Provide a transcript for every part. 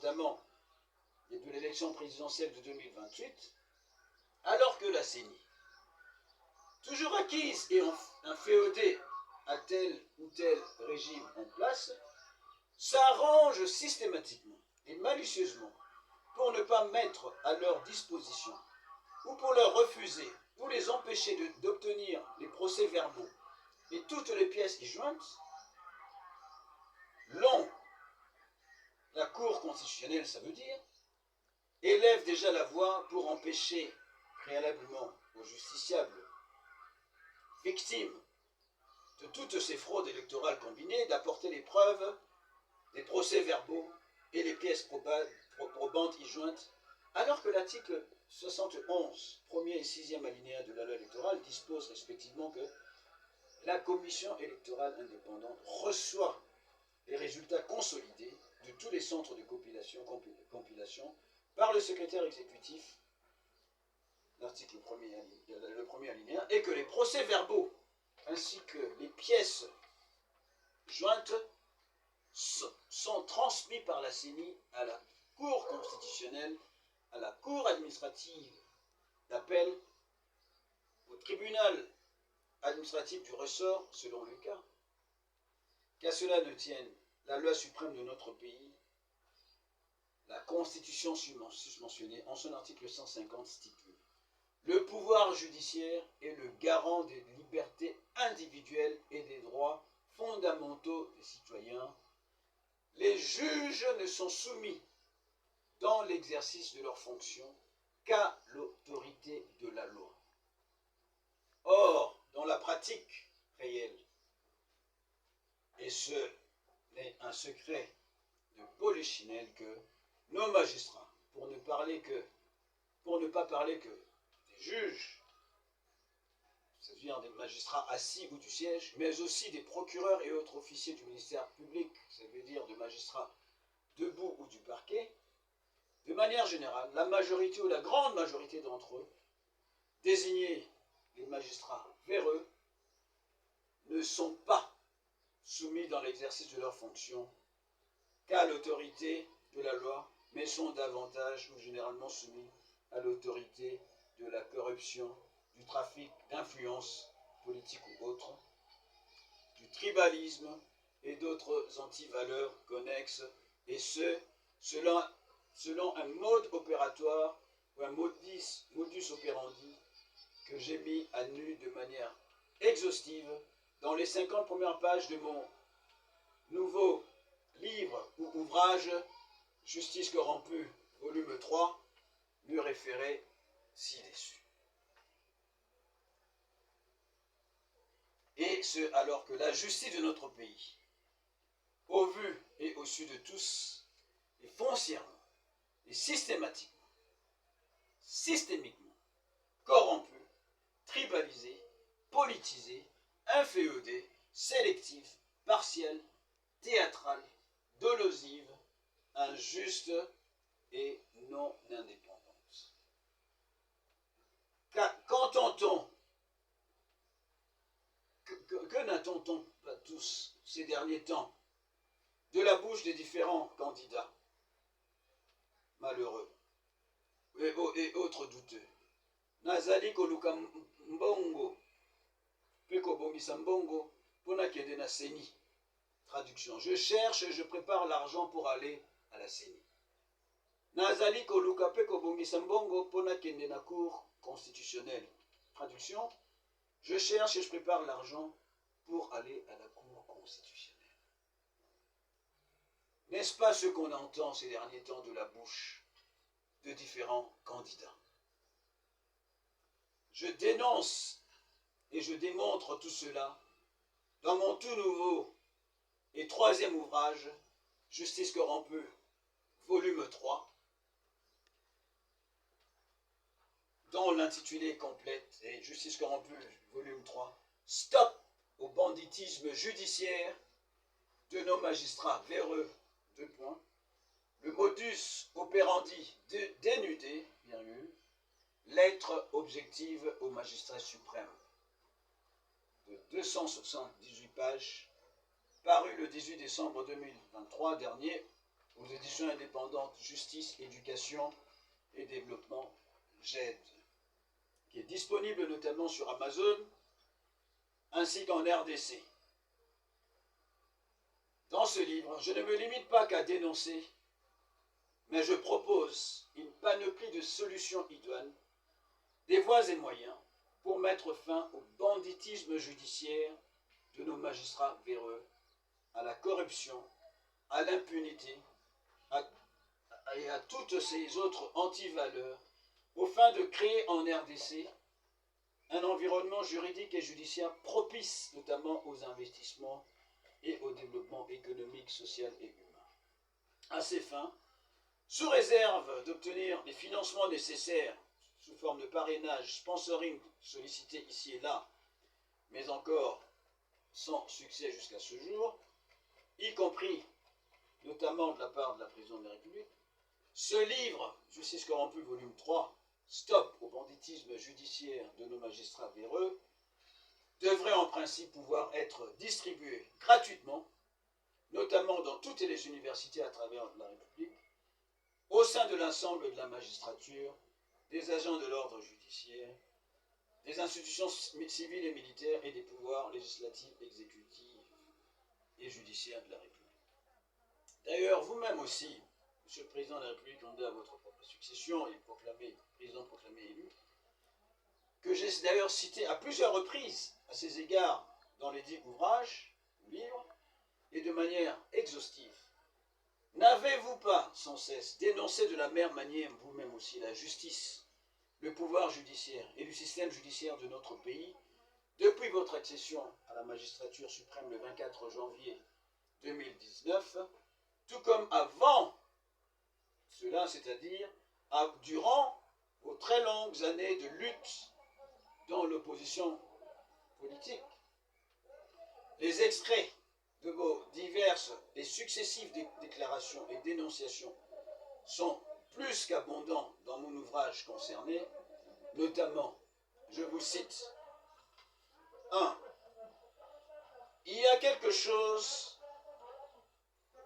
notamment de l'élection présidentielle de 2028, alors que la CENI, toujours acquise et inféodée à tel ou tel régime en place, s'arrange systématiquement et malicieusement pour ne pas mettre à leur disposition ou pour leur refuser ou les empêcher d'obtenir les procès-verbaux et toutes les pièces y jointes, la Cour constitutionnelle, ça veut dire, élève déjà la voix pour empêcher préalablement aux justiciables victimes de toutes ces fraudes électorales combinées d'apporter les preuves des procès-verbaux et les pièces probantes y jointes, alors que l'article 71, premier et sixième alinéa de la loi électorale dispose respectivement que la commission électorale indépendante reçoit les résultats consolidés de tous les centres de compilation par le secrétaire exécutif, l'article le premier alinéa, et que les procès-verbaux ainsi que les pièces jointes sont transmis par la CENI à la Cour constitutionnelle, à la Cour administrative d'appel, au tribunal administratif du ressort, selon le cas. Qu'à cela ne tienne, la loi suprême de notre pays, la Constitution susmentionnée, en son article 150 stipule: le pouvoir judiciaire est le garant des libertés individuelles et des droits fondamentaux des citoyens. Les juges ne sont soumis dans l'exercice de leurs fonctions qu'à l'autorité de la loi. Or, dans la pratique réelle, et ce n'est un secret de Polichinelle, que nos magistrats, pour ne pas parler que des juges, c'est-à-dire des magistrats assis ou du siège, mais aussi des procureurs et autres officiers du ministère public, ça veut dire de magistrats debout ou du parquet, de manière générale, la majorité ou la grande majorité d'entre eux, désignés les magistrats véreux, ne sont pas soumis dans l'exercice de leurs fonctions qu'à l'autorité de la loi, mais sont davantage ou généralement soumis à l'autorité de la corruption, du trafic d'influence politique ou autre, du tribalisme et d'autres antivaleurs connexes, et ce, selon un mode opératoire ou un modus operandi que j'ai mis à nu de manière exhaustive dans les 50 premières pages de mon nouveau livre ou ouvrage Justice corrompue, volume 3, lui référé ci-dessus. Et ce, alors que la justice de notre pays, au vu et au su de tous, est foncièrement et systémiquement corrompue, tribalisée, politisée, inféodée, sélective, partielle, théâtrale, dolosive, injuste et non indépendante. Qu'entend-on, que n'attend-on pas tous ces derniers temps de la bouche des différents candidats malheureux et autres douteux? Nazali koluka mbongo, peko bongisa mbongo, pona kende na CENI. Traduction: je cherche et je prépare l'argent pour aller à la CENI. Nazali koluka peko bongisa mbongo, pona kende na Cour constitutionnelle. Traduction: je cherche et je prépare l'argent pour aller à la Cour constitutionnelle. N'est-ce pas ce qu'on entend ces derniers temps de la bouche de différents candidats? Je dénonce et je démontre tout cela dans mon tout nouveau et troisième ouvrage, Justice corrompue, volume 3, dont l'intitulé complète est Justice corrompue, volume 3, Stop au banditisme judiciaire de nos magistrats véreux, 2 points, le modus operandi dénudé, virgule, lettre objective au magistrat suprême, de 278 pages, paru le 18 décembre 2023 dernier aux éditions institutions indépendantes, justice, éducation et développement, GED, qui est disponible notamment sur Amazon ainsi qu'en RDC. Dans ce livre, je ne me limite pas qu'à dénoncer, mais je propose une panoplie de solutions idoines, des voies et moyens pour mettre fin au banditisme judiciaire de nos magistrats véreux, à la corruption, à l'impunité et à toutes ces autres antivaleurs, aux fins de créer en RDC un environnement juridique et judiciaire propice notamment aux investissements et au développement économique, social et humain. À ces fins, sous réserve d'obtenir les financements nécessaires sous forme de parrainage, sponsoring sollicité ici et là, mais encore sans succès jusqu'à ce jour, y compris notamment de la part de la présidente de la République, ce livre, Justice corrompue, volume 3, Stop au banditisme judiciaire de nos magistrats véreux, devrait en principe pouvoir être distribué gratuitement, notamment dans toutes les universités à travers la République, au sein de l'ensemble de la magistrature, des agents de l'ordre judiciaire, des institutions civiles et militaires et des pouvoirs législatifs, exécutifs et judiciaires de la République. D'ailleurs, vous-même aussi, Monsieur le Président de la République, candidat à votre propre succession et président proclamé élu, que j'ai d'ailleurs cité à plusieurs reprises à ces égards dans les 10 ouvrages ou livres, et de manière exhaustive, n'avez-vous pas sans cesse dénoncé de la même manière, vous-même aussi, la justice, le pouvoir judiciaire et le système judiciaire de notre pays depuis votre accession à la magistrature suprême le 24 janvier 2019, tout comme avant cela, c'est-à-dire durant vos très longues années de lutte dans l'opposition politique. Les extraits de vos diverses et successives déclarations et dénonciations sont plus qu'abondants dans mon ouvrage concerné, notamment, je vous cite, 1. Il y a quelque chose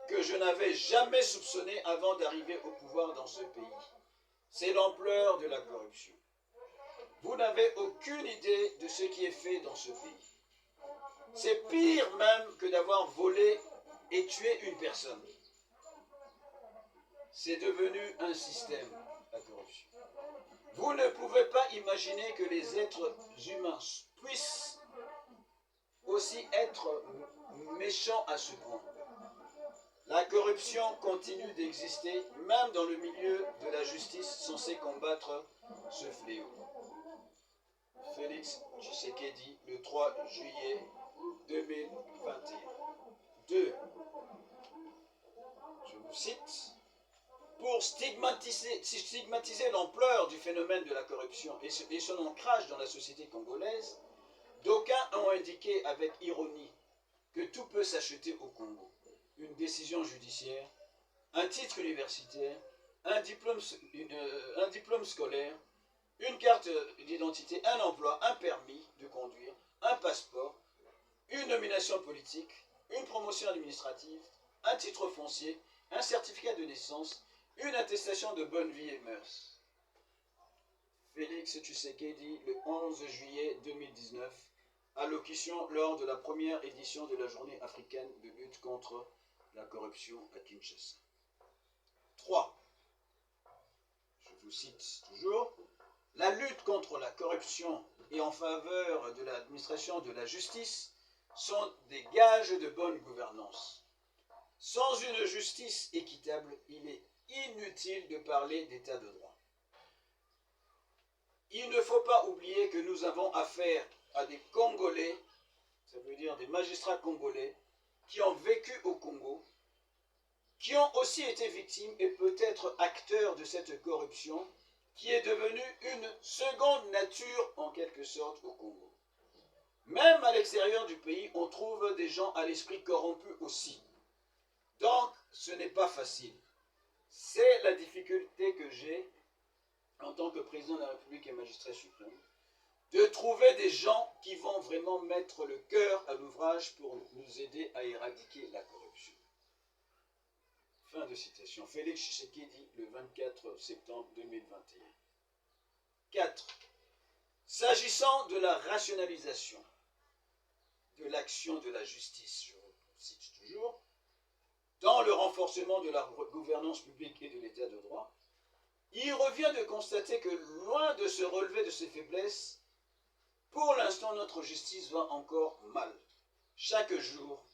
que je n'avais jamais soupçonné avant d'arriver au pouvoir dans ce pays. C'est l'ampleur de la corruption. Vous n'avez aucune idée de ce qui est fait dans ce pays. C'est pire même que d'avoir volé et tué une personne. C'est devenu un système, la corruption. Vous ne pouvez pas imaginer que les êtres humains puissent aussi être méchants à ce point. La corruption continue d'exister, même dans le milieu de la justice censée combattre ce fléau. Félix Tshisekedi, le 3 juillet 2021. 2. Je vous cite. Pour stigmatiser l'ampleur du phénomène de la corruption et son ancrage dans la société congolaise, d'aucuns ont indiqué avec ironie que tout peut s'acheter au Congo. Une décision judiciaire, un titre universitaire, un diplôme scolaire, une carte d'identité, un emploi, un permis de conduire, un passeport, une nomination politique, une promotion administrative, un titre foncier, un certificat de naissance, une attestation de bonne vie et mœurs. Félix Tshisekedi, le 11 juillet 2019, allocution lors de la première édition de la Journée africaine de lutte contre la corruption à Kinshasa. 3. Je vous cite toujours. La lutte contre la corruption et en faveur de l'administration de la justice sont des gages de bonne gouvernance. Sans une justice équitable, il est inutile de parler d'état de droit. Il ne faut pas oublier que nous avons affaire à des Congolais, ça veut dire des magistrats congolais, qui ont vécu au Congo, qui ont aussi été victimes et peut-être acteurs de cette corruption, qui est devenue une seconde nature en quelque sorte au Congo. Même à l'extérieur du pays, on trouve des gens à l'esprit corrompu aussi. Donc, ce n'est pas facile. C'est la difficulté que j'ai, en tant que président de la République et magistrat suprême, de trouver des gens qui vont vraiment mettre le cœur à l'ouvrage pour nous aider à éradiquer la corruption. Fin de citation. Félix Tshisekedi, le 24 septembre 2021. 4. S'agissant de la rationalisation de l'action de la justice, je cite toujours, dans le renforcement de la gouvernance publique et de l'état de droit, il revient de constater que loin de se relever de ses faiblesses, pour l'instant notre justice va encore mal. Chaque jour,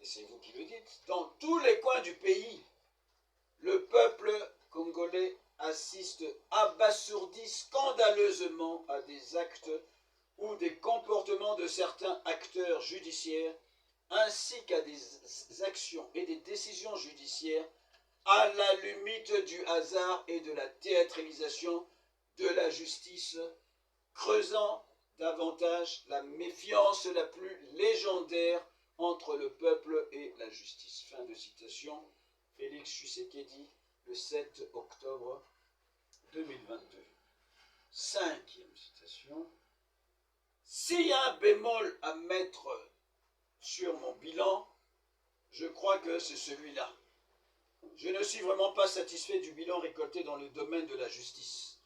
et c'est vous qui le dites, dans tous les coins du pays, le peuple congolais assiste abasourdi scandaleusement à des actes ou des comportements de certains acteurs judiciaires, ainsi qu'à des actions et des décisions judiciaires à la limite du hasard et de la théâtralisation de la justice, creusant davantage la méfiance la plus légendaire entre le peuple et la justice. Fin de citation. Félix Tshisekedi, le 7 octobre 2022. Cinquième citation. S'il y a un bémol à mettre sur mon bilan, je crois que c'est celui-là. Je ne suis vraiment pas satisfait du bilan récolté dans le domaine de la justice.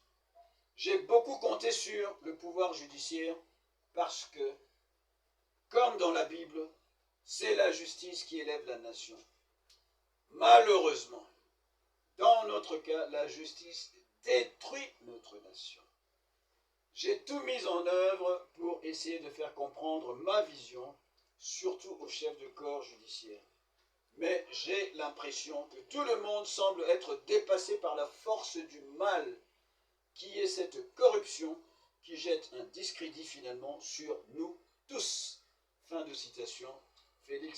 J'ai beaucoup compté sur le pouvoir judiciaire parce que, comme dans la Bible, c'est la justice qui élève la nation. Malheureusement, dans notre cas, la justice détruit notre nation. J'ai tout mis en œuvre pour essayer de faire comprendre ma vision, surtout aux chefs de corps judiciaire. Mais j'ai l'impression que tout le monde semble être dépassé par la force du mal, qui est cette corruption qui jette un discrédit finalement sur nous tous. Fin de citation. Félix